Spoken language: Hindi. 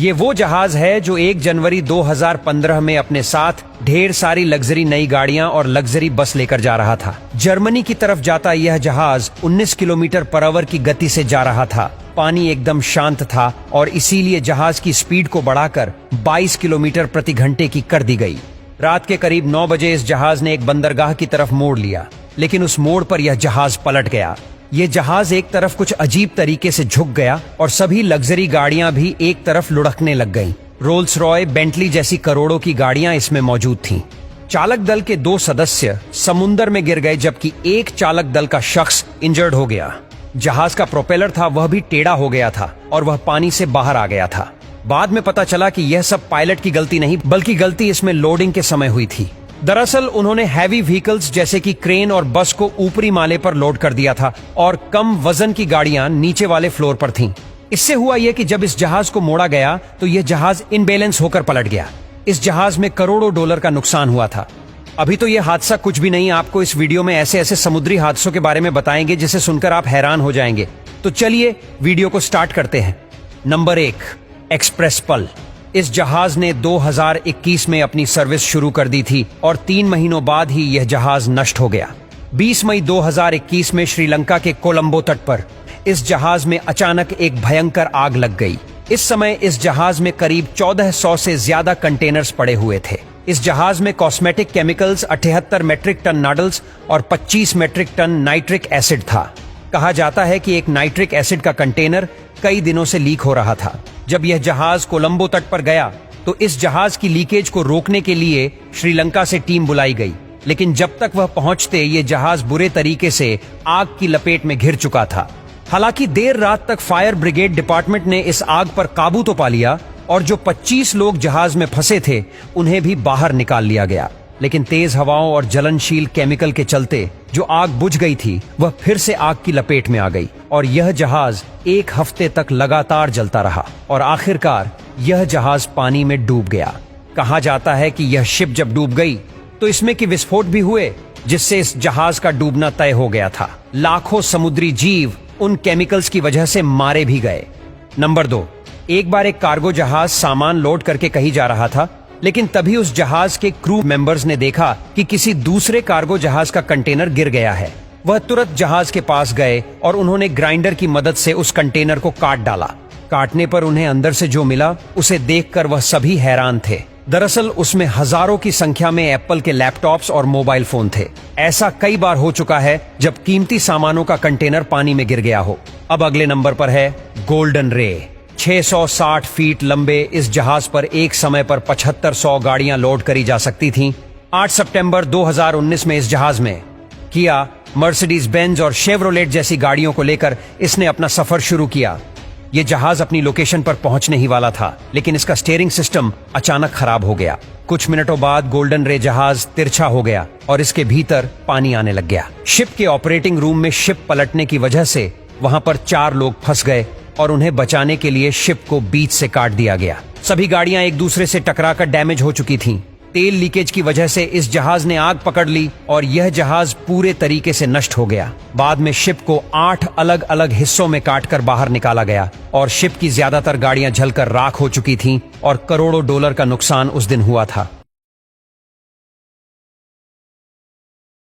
ये वो जहाज है जो 1 जनवरी 2015 में अपने साथ ढेर सारी लग्जरी नई गाड़ियां और लग्जरी बस लेकर जा रहा था। जर्मनी की तरफ जाता यह जहाज 19 किलोमीटर पर आवर की गति से जा रहा था। पानी एकदम शांत था और इसीलिए जहाज की स्पीड को बढ़ाकर 22 किलोमीटर प्रति घंटे की कर दी गई। रात के करीब 9 बजे इस जहाज ने एक बंदरगाह की तरफ मोड़ लिया, लेकिन उस मोड़ पर यह जहाज पलट गया। ये जहाज एक तरफ कुछ अजीब तरीके से झुक गया और सभी लग्जरी गाड़ियां भी एक तरफ लुढ़कने लग गईं। रोल्स रॉय, बेंटली जैसी करोड़ों की गाड़ियां इसमें मौजूद थीं। चालक दल के 2 सदस्य समुंदर में गिर गए, जबकि एक चालक दल का शख्स इंजर्ड हो गया। जहाज का प्रोपेलर था वह भी टेढ़ा हो गया था और वह पानी से बाहर आ गया था। बाद में पता चला कि यह सब पायलट की गलती नहीं, बल्कि गलती इसमें लोडिंग के समय हुई थी। दरअसल उन्होंने हैवी व्हीकल्स जैसे कि क्रेन और बस को ऊपरी माले पर लोड कर दिया था और कम वजन की गाड़ियां नीचे वाले फ्लोर पर थीं। इससे हुआ यह कि जब इस जहाज को मोड़ा गया तो यह जहाज इनबैलेंस होकर पलट गया। इस जहाज में करोड़ों डॉलर का नुकसान हुआ था। अभी तो यह हादसा कुछ भी नहीं, आपको इस वीडियो में ऐसे ऐसे समुद्री हादसों के बारे में बताएंगे जिसे सुनकर आप हैरान हो जाएंगे। तो चलिए वीडियो को स्टार्ट करते हैं। नंबर 1, एक्सप्रेस पल। इस जहाज ने 2021 में अपनी सर्विस शुरू कर दी थी और 3 महीनों बाद ही यह जहाज नष्ट हो गया। 20 मई 2021 में श्रीलंका के कोलंबो तट पर इस जहाज में अचानक एक भयंकर आग लग गई। इस समय इस जहाज में करीब 1400 से ज्यादा कंटेनर्स पड़े हुए थे। इस जहाज में cosmetic chemicals, 78 metric ton noodles और 25 मेट्रिक टन नाइट्रिक एसिड था। कहा जाता है कि एक नाइट्रिक एसिड का कंटेनर कई दिनों से लीक हो रहा था। जब यह जहाज कोलंबो तट पर गया तो इस जहाज की लीकेज को रोकने के लिए श्रीलंका से टीम बुलाई गई, लेकिन जब तक वह पहुंचते ये जहाज बुरे तरीके से आग की लपेट में घिर चुका था। हालांकि देर रात तक फायर ब्रिगेड डिपार्टमेंट ने इस आग पर काबू तो पा लिया और जो 25 लोग जहाज में फंसे थे उन्हें भी बाहर निकाल लिया गया, लेकिन तेज हवाओं और जलनशील केमिकल के चलते जो आग बुझ गई थी वह फिर से आग की लपेट में आ गई और यह जहाज 1 हफ्ते तक लगातार जलता रहा और आखिरकार यह जहाज पानी में डूब गया। कहा जाता है कि यह शिप जब डूब गई तो इसमें की विस्फोट भी हुए, जिससे इस जहाज का डूबना तय हो गया था। लाखों समुद्री जीव उन केमिकल्स की वजह से मारे भी गए। नंबर 2, एक बार एक कार्गो जहाज सामान लोड करके कहीं जा रहा था, लेकिन तभी उस जहाज के क्रू मेंबर्स ने देखा कि किसी दूसरे कार्गो जहाज का कंटेनर गिर गया है। वह तुरंत जहाज के पास गए और उन्होंने ग्राइंडर की मदद से उस कंटेनर को काट डाला। काटने पर उन्हें अंदर से जो मिला उसे देखकर वह सभी हैरान थे। दरअसल उसमें हजारों की संख्या में एप्पल के लैपटॉप्स और मोबाइल फोन थे। ऐसा कई बार हो चुका है जब कीमती सामानों का कंटेनर पानी में गिर गया हो। अब अगले नंबर पर है गोल्डन रे। 660 फीट लंबे इस जहाज पर एक समय पर 7500 गाड़ियां लोड करी जा सकती थीं। 8 सितंबर 2019 में इस जहाज में किया, मर्सिडीज बेंज और शेवरोलेट जैसी गाड़ियों को लेकर इसने अपना सफर शुरू किया। यह जहाज अपनी लोकेशन पर पहुंचने ही वाला था, लेकिन इसका स्टीयरिंग सिस्टम अचानक खराब हो गया। कुछ मिनटों बाद गोल्डन रे जहाज तिरछा हो गया और इसके भीतर पानी आने लग गया। शिप के ऑपरेटिंग रूम में शिप पलटने की वजह से वहां पर 4 लोग फंस गए और उन्हें बचाने के लिए शिप को बीच से काट दिया गया। सभी गाड़ियां एक दूसरे से टकराकर डैमेज हो चुकी थीं। तेल लीकेज की वजह से इस जहाज ने आग पकड़ ली और यह जहाज पूरे तरीके से नष्ट हो गया। बाद में शिप को 8 अलग अलग हिस्सों में काटकर बाहर निकाला गया और शिप की ज्यादातर गाड़ियां जलकर राख हो चुकी थीं और करोड़ों डॉलर का नुकसान उस दिन हुआ था।